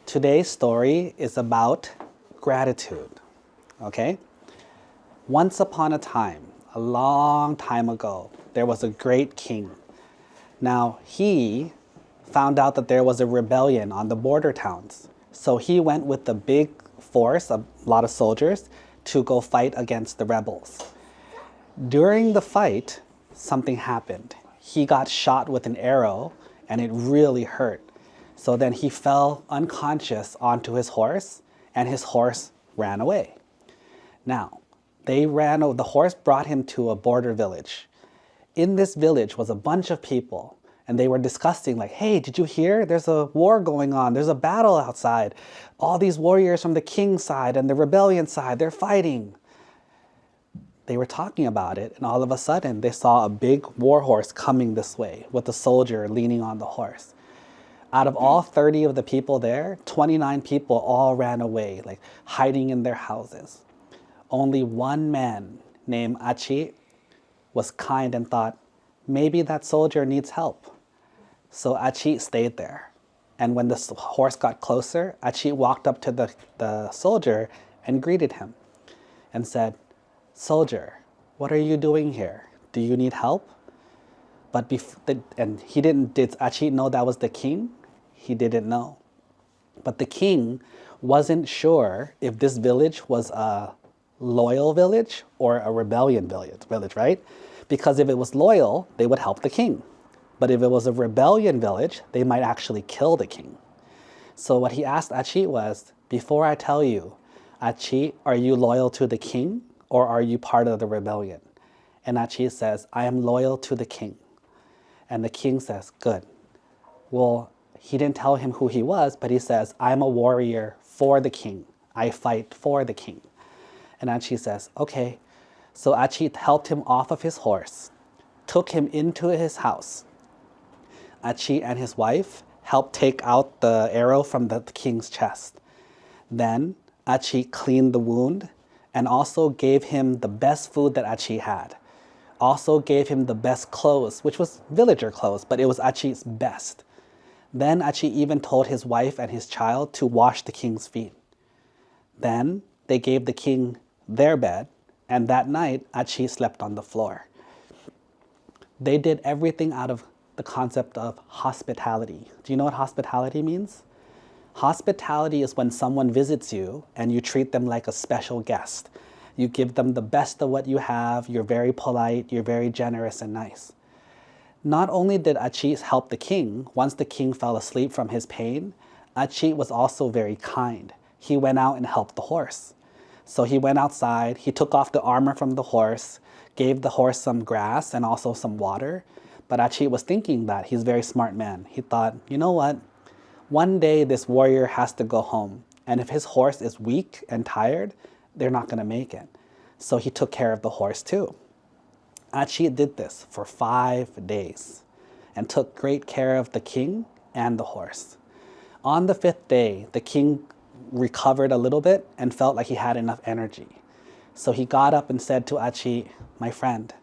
Today's story is about gratitude, okay? Once upon a time, a long time ago, there was a great king. Now, he found out that there was a rebellion on the border towns. So he went with a big force, a lot of soldiers, to go fight against the rebels. During the fight, something happened. He got shot with an arrow and it really hurt. So then he fell unconscious onto his horse and his horse ran away. Now, the horse brought him to a border village. In this village was a bunch of people and they were discussing like, hey, did you hear? There's a war going on. There's a battle outside. All these warriors from the king's side and the rebellion side, they're fighting. They were talking about it and all of a sudden they saw a big war horse coming this way with a soldier leaning on the horse. Out of all 30 of the people there, 29 people all ran away, like hiding in their houses. Only one man named Achi was kind and thought, maybe that soldier needs help. So Achi stayed there. And when the horse got closer, Achi walked up to the soldier and greeted him and said, soldier, what are you doing here? Do you need help? But did Achi know that was the king? He didn't know. But the king wasn't sure if this village was a loyal village or a rebellion village, right? Because if it was loyal, they would help the king. But if it was a rebellion village, they might actually kill the king. So what he asked Achi was, before I tell you, Achi, are you loyal to the king or are you part of the rebellion? And Achi says, I am loyal to the king. And the king says, good. Well, he didn't tell him who he was, but he says, I'm a warrior for the king. I fight for the king. And Achi says, okay. So Achi helped him off of his horse, took him into his house. Achi and his wife helped take out the arrow from the king's chest. Then Achi cleaned the wound and also gave him the best food that Achi had. Also gave him the best clothes, which was villager clothes, but it was Achi's best. Then Achi even told his wife and his child to wash the king's feet. Then they gave the king their bed, and that night Achi slept on the floor. They did everything out of the concept of hospitality. Do you know what hospitality means? Hospitality is when someone visits you and you treat them like a special guest. You give them the best of what you have, you're very polite, you're very generous and nice. Not only did Achi help the king, once the king fell asleep from his pain, Achi was also very kind. He went out and helped the horse. So he went outside, he took off the armor from the horse, gave the horse some grass and also some water. But Achi was thinking that he's a very smart man. He thought, you know what? One day this warrior has to go home. And if his horse is weak and tired, they're not going to make it. So he took care of the horse too. Achi did this for 5 days and took great care of the king and the horse. On the 5th day, the king recovered a little bit and felt like he had enough energy. So he got up and said to Achi, my friend,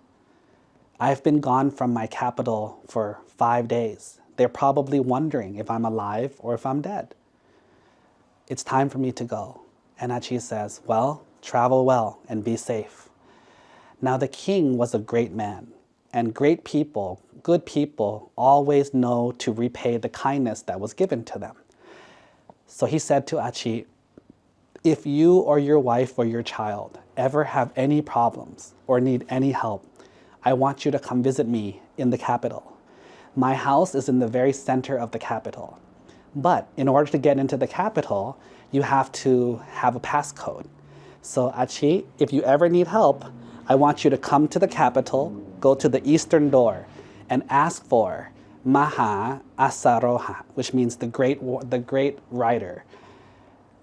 I've been gone from my capital for 5 days. They're probably wondering if I'm alive or if I'm dead. It's time for me to go. And Achi says, well, travel well and be safe. Now the king was a great man, and great people, good people, always know to repay the kindness that was given to them. So he said to Achi, if you or your wife or your child ever have any problems or need any help, I want you to come visit me in the capital. My house is in the very center of the capital. But in order to get into the capital, you have to have a passcode. So Achi, if you ever need help, I want you to come to the capital, go to the eastern door, and ask for Maha Asaroha, which means the great rider.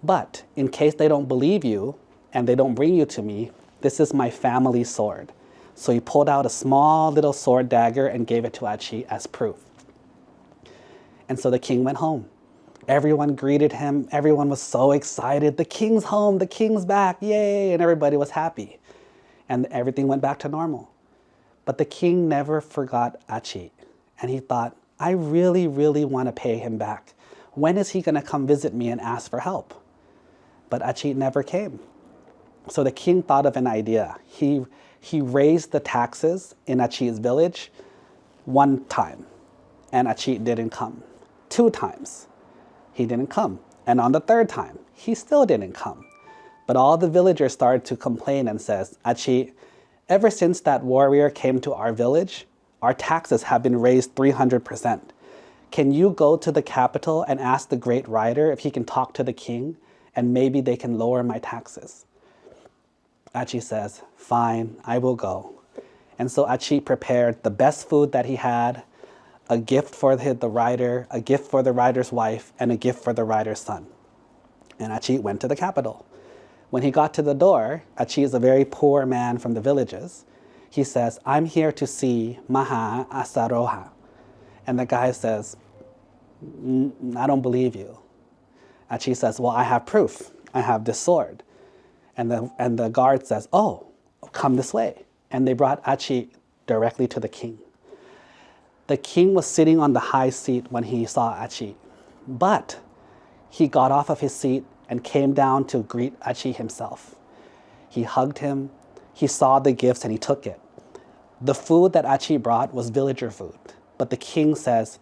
But in case they don't believe you and they don't bring you to me, this is my family sword. So he pulled out a small little sword dagger and gave it to Achi as proof. And so the king went home. Everyone greeted him. Everyone was so excited. The king's home, the king's back, yay! And everybody was happy. And everything went back to normal. But the king never forgot Achi. And he thought, I really, really want to pay him back. When is he going to come visit me and ask for help? But Achi never came. So the king thought of an idea. He raised the taxes in Achi's village one time, and Achi didn't come. 2 times, he didn't come. And on the 3rd time, he still didn't come. But all the villagers started to complain and says, Achi, ever since that warrior came to our village, our taxes have been raised 300%. Can you go to the capital and ask the great rider if he can talk to the king, and maybe they can lower my taxes? Achi says, fine, I will go. And so Achi prepared the best food that he had, a gift for the rider, a gift for the rider's wife, and a gift for the rider's son. And Achi went to the capital. When he got to the door, Achi is a very poor man from the villages. He says, I'm here to see Maha Asaroha. And the guy says, I don't believe you. Achi says, well, I have proof. I have this sword. And the guard says, oh, come this way. And they brought Achi directly to the king. The king was sitting on the high seat when he saw Achi, but he got off of his seat and came down to greet Achi himself. He hugged him, he saw the gifts, and he took it. The food that Achi brought was villager food, but the king says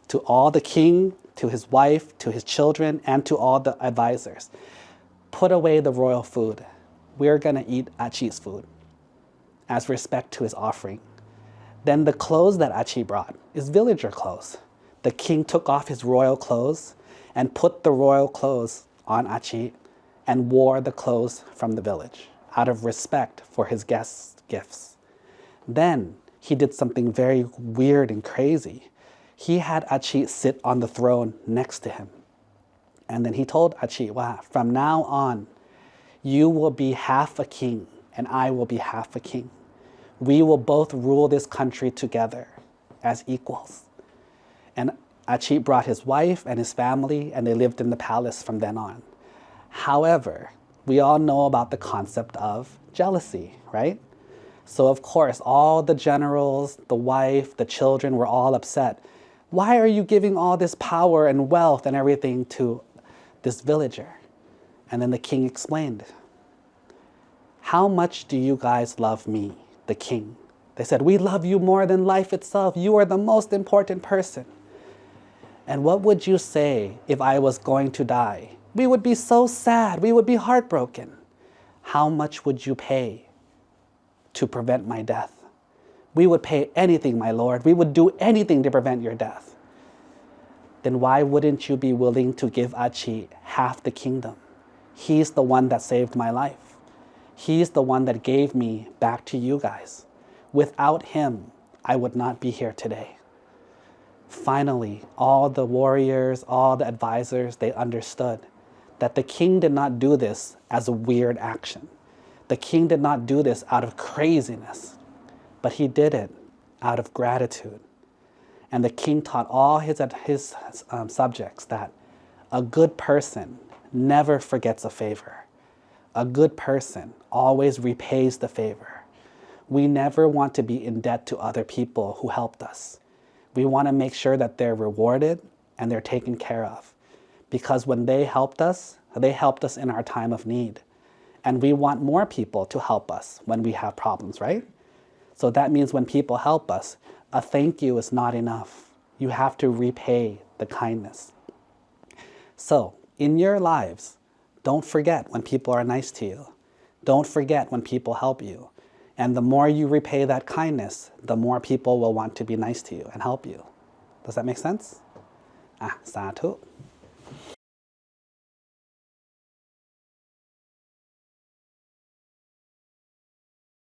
to all the king, to his wife, to his children, and to all the advisors, put away the royal food. We're gonna eat Achi's food as respect to his offering. Then the clothes that Achi brought is villager clothes. The king took off his royal clothes and put the royal clothes on Achi and wore the clothes from the village out of respect for his guests' gifts. Then he did something very weird and crazy. He had Achi sit on the throne next to him. And then he told Achi, wow, from now on, you will be half a king and I will be half a king. We will both rule this country together as equals. And Achi brought his wife and his family, and they lived in the palace from then on. However, we all know about the concept of jealousy, right? So of course, all the generals, the wife, the children were all upset. Why are you giving all this power and wealth and everything to this villager? And then the king explained, how much do you guys love me? The king. They said, we love you more than life itself. You are the most important person. And what would you say if I was going to die? We would be so sad. We would be heartbroken. How much would you pay to prevent my death? We would pay anything, my lord. We would do anything to prevent your death. Then why wouldn't you be willing to give Achi half the kingdom? He's the one that saved my life. He's the one that gave me back to you guys. Without him, I would not be here today. Finally, all the warriors, all the advisors, they understood that the king did not do this as a weird action. The king did not do this out of craziness, but he did it out of gratitude. And the king taught all his subjects that a good person never forgets a favor. A good person always repays the favor. We never want to be in debt to other people who helped us. We want to make sure that they're rewarded and they're taken care of. Because when they helped us in our time of need. And we want more people to help us when we have problems, right? So that means when people help us, a thank you is not enough. You have to repay the kindness. So in your lives, don't forget when people are nice to you. Don't forget when people help you. And the more you repay that kindness, the more people will want to be nice to you and help you. Does that make sense? Sadhu.